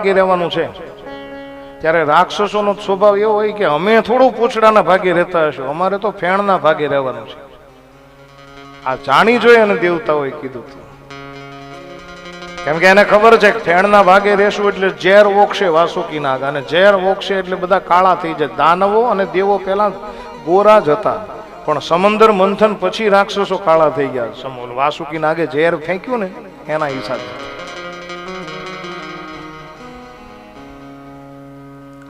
ભાગે રહેવાનું છે. ત્યારે રાક્ષસોનો સ્વભાવ એવો હોય કે અમે થોડું પૂછડાના ભાગે રહેતા હશું, અમારે તો ફેણના ભાગે રહેવાનું છે. આ જાણી જોઈએ અને દેવતાઓએ કીધું હતું, કેમ કે એને ખબર છે કે ફેણના ભાગે રહેશું એટલે ઝેર ઓકશે વાસુકી નાગ, અને ઝેર ઓકશે એટલે બધા કાળા થઈ જાય. દાનવો અને દેવો પેલા ગોરા જ હતા, પણ સમંદર મંથન પછી રાક્ષસો કાળા થઈ ગયા. વાસુકી નાગે ઝેર ફેંક્યું ને એના હિસાબે.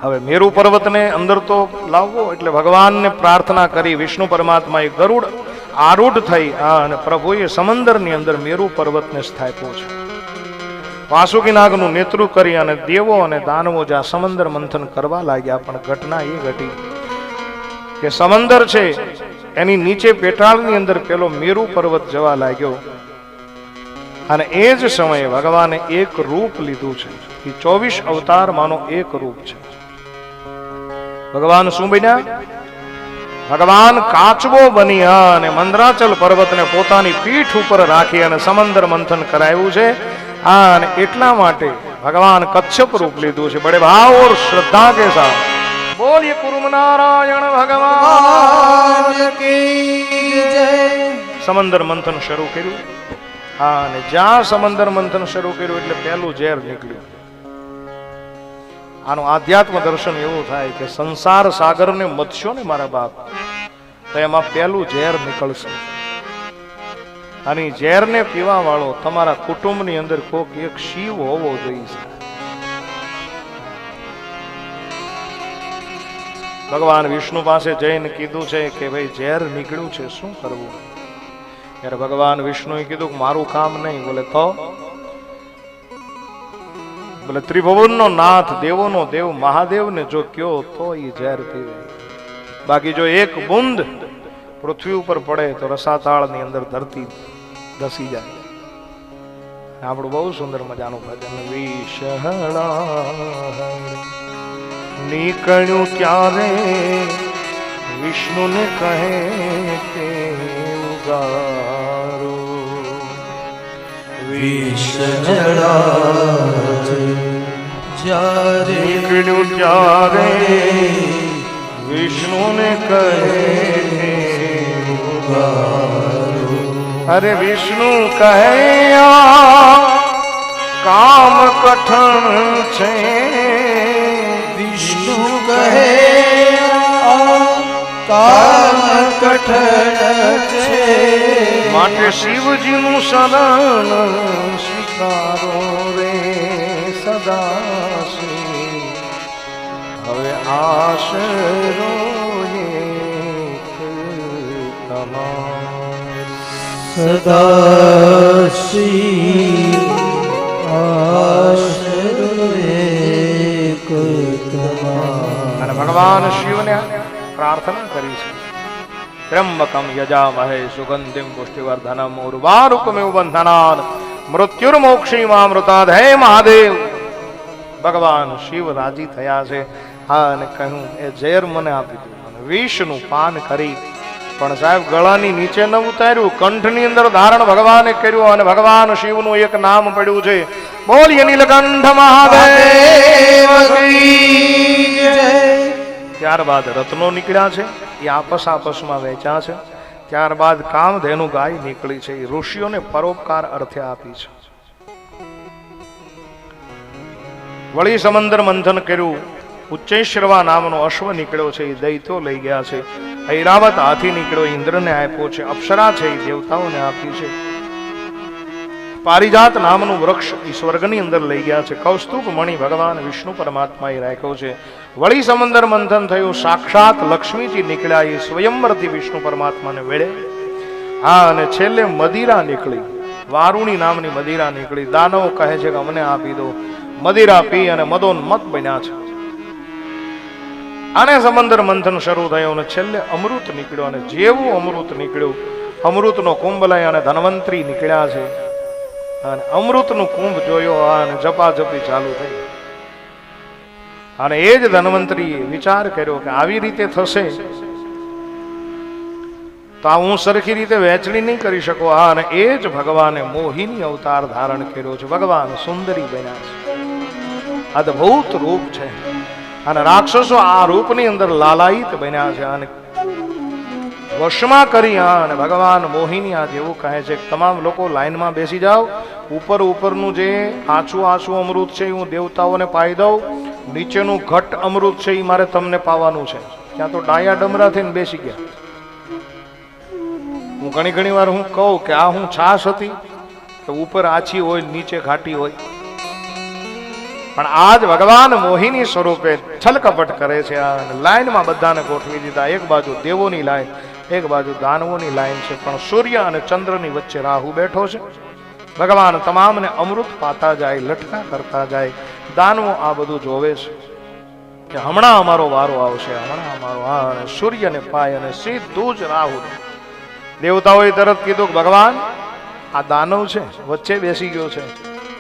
હવે મેરુ પર્વતને અંદર તો લાવવો એટલે ભગવાનને પ્રાર્થના કરી વિષ્ણુ પરમાત્માએ ગરુડ આરૂઢ થઈ અને પ્રભુએ સમંદરની અંદર મેરુ પર્વતને સ્થાપ્યો છે. વાસુકી નાગનું નેતૃત્વ કરી અને દેવો અને દાનવો જ્યાં સમંદર મંથન કરવા લાગ્યા. પણ ઘટના એ ઘટી કે સમંદર છે એની નીચે પેટાળની અંદર પેલો મેરુ પર્વત જવા લાગ્યો. અને એ જ સમયે ભગવાને એક રૂપ લીધું છે. એ 24 અવતારમાંનો એક રૂપ છે. ભગવાન શું બન્યા? ભગવાન કાચબો બન્યા અને મંદરાચલ પર્વતને પોતાની પીઠ ઉપર રાખી અને સમંદર મંથન કરાયું છે. અને એટલા માટે ભગવાન કચ્છપ રૂપ લીધું છે. બડે ભાવ और श्रद्धा के साथ बोलिए कुरुम नारायण भगवान की जय. સમંદર મંથન શરૂ કર્યું અને જ્યાં સમંદર મંથન શરૂ કર્યું એટલે પહેલું ઝેર નીકળ્યું. આનું આધ્યાત્મ દર્શન એવું થાય કે સંસાર સાગરને મથશો ને મારા બાપ, તો એમાં પહેલું ઝેર નીકળશે. અને ઝેરને પીવા વાળો તમારા કુટુંબની અંદર કોક એક શિવ હોવો જોઈએ. ભગવાન વિષ્ણુ પાસે જઈને કીધું છે કે ભાઈ ઝેર નીકળ્યું છે, શું કરવું? ત્યારે ભગવાન વિષ્ણુએ કીધું કે મારું કામ નહીં. બોલે તો બોલે ત્રિભુવનનો નાથ દેવોનો દેવ મહાદેવને જો કયો તો એ ઝેર પીવે. બાકી જો એક બુંદ પૃથ્વી ઉપર પડે તો રસાતાળની અંદર ધરતી ધસી જાય. આપણું બહુ સુંદર મજાનું ભજન વિષહળા નીકળ્યું ત્યારે વિષ્ણુને કહે કે ઉગારો જ્યારે નીકળ્યું ત્યારે વિષ્ણુને કહે ઉગારો. અરે વિષ્ણુ કહે કામ કઠણ છે. વિષ્ણુ કહે કામ કઠણ છે. માટે શિવજીનું શરણ સ્વીકારો રે સદા. હવે આશરો સદાશી આશરો એક તમારા. અને ભગવાન શિવને પ્રાર્થના કરી છે ત્ર્યંબકમ યજામહે સુગંધિમ પુષ્ટિવર્ધનમ ઉર્વારુકમિવ બંધનાન મૃત્યુર્મોક્ષીમામૃતાદ. હે મહાદેવ, ભગવાન શિવ રાજી થયા છે અને કહ્યું એ ઝેર મને આપી દીધું. વિષનું પાન કરી પણ સાહેબ ગળાની નીચે ન ઉતાર્યું, કંઠની અંદર ધારણ ભગવાને કર્યું. અને ભગવાન શિવનું એક નામ પડ્યું છે. બોલીએ નીલકંઠ મહાદેવ. ત્યારબાદ રત્નો નીકળ્યા છે, એ આપસમાં વેચ્યા છે. ત્યારબાદ કામધેનુ ગાય નીકળી છે, એ ઋષિઓને પરોપકાર અર્થે આપી છે. વળી સમંદર મંથન કર્યું. ઉચ્ચૈશ્રવા નામનો અશ્વ નીકળ્યો છે, એ દૈત્યો લઈ ગયા છે. ઐરાવત હાથી નીકળ્યો, ઇન્દ્રને આપ્યો છે. અપ્સરા છે, એ દેવતાઓને આપી છે. પારિજાત નામનું વૃક્ષ એ સ્વર્ગની અંદર લઈ ગયા છે. કૌસ્તુભ મણિ ભગવાન વિષ્ણુ પરમાત્માએ રાખ્યો છે. વળી સમંદર મંથન થયું. સાક્ષાત લક્ષ્મીજી નીકળ્યા, એ સ્વયંવરથી વિષ્ણુ પરમાત્માને વેળે. હા, અને છેલ્લે મદિરા નીકળી, વારુણી નામની મદિરા નીકળી. દાનવો કહે છે કે અમને આપી દો. મદિરા પી અને મદોન્મત બન્યા છે. આને સમંદર મંથન શરૂ થયું અને છેલ્લે અમૃત નીકળ્યો. અને જેવું અમૃત નીકળ્યું, અમૃતનો કુંભ લઈ અને ધન્વંતરી નીકળ્યા છે. અને અમૃતનું કુંભ જોયો અને જપાજપી ચાલુ થઈ. અને એ જ ધન્વંતરીએ વિચાર કર્યો કે આવી રીતે થશે તો આ હું સરખી રીતે વહેંચણી નહીં કરી શકું. અને એ જ ભગવાને મોહિની અવતાર ધારણ કર્યો છે. ભગવાન સુંદરી બન્યા છે. અદ્ભુત રૂપ છે. અને રાક્ષસો આ રૂપની અંદર લાલાયિત બન્યા છે અને વશમાં કરી અને ભગવાન મોહિની આજે એવું કહે છે કે તમામ લોકો લાઈનમાં બેસી જાઓ, ઉપરનું જે આછું અમૃત છે એ હું દેવતાઓને પાઈ દઉં, નીચેનું ઘટ અમૃત છે એ મારે તમને પાવાનું છે. ત્યાં તો ડાયા ડમરા થઈને બેસી ગયા. હું ઘણી વાર હું કહું કે આ હું છાશ હતી કે ઉપર આછી હોય નીચે ઘાટી હોય, પણ આજ ભગવાન મોહિની સ્વરૂપે છલકપટ કરે છે. લાઈનમાં બધાને ગોઠવી દીધા. એક બાજુ દેવોની લાઈન, એક બાજુ દાનવોની લાઈન છે, પણ સૂર્ય અને ચંદ્રની વચ્ચે રાહુ બેઠો છે. ભગવાન તમામને અમૃત પાતા જાય, લટકા કરતા જાય. દાનવો આ બધું જોવે છે કે હમણાં અમારો વારો આવશે, હમણાં અમારો. અને સૂર્યને પાય અને સીધું જ રાહુ. દેવતાઓએ તરત કીધું કે ભગવાન આ દાનવ છે વચ્ચે બેસી ગયો છે.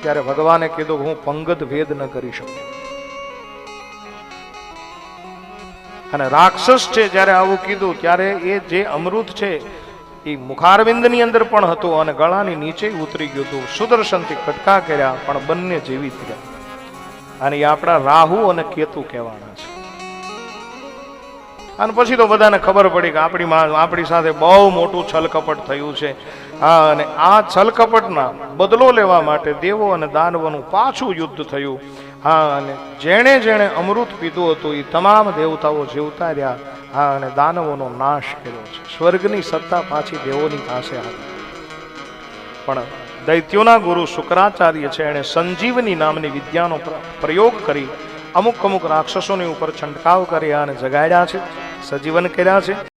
ત્યારે ભગવાને કીધું કે હું પંગત ભેદ ન કરી શકું. અને રાક્ષસ છે જ્યારે આવું કીધું ત્યારે એ જે અમૃત છે એ મુખારવિંદની અંદર પણ હતું અને ગળાની નીચે ઉતરી ગયું હતું. સુદર્શનથી કટકા કર્યા પણ બંને જીવિત રહ્યા. અને એ આપણા રાહુ અને કેતુ કહેવાના છે. અને પછી તો બધાને ખબર પડી કે આપણી સાથે બહુ મોટું છલકપટ થયું છે. અને આ છલકપટના બદલો લેવા માટે દેવો અને દાનવોનું પાછું યુદ્ધ થયું. અને જેણે અમૃત પીધું હતું એ તમામ દેવતાઓ જીવતા રહ્યા. અને દાનવોનો નાશ કર્યો છે. સ્વર્ગની સત્તા પાછી દેવોની પાસે હતી. પણ દૈત્યોના ગુરુ શુક્રાચાર્ય છે એણે સંજીવની નામની વિદ્યાનો પ્રયોગ કરી અમુક રાક્ષસોની ઉપર છંટકાવ કર્યા અને જગાડ્યા છે, સજીવન કર્યા છે.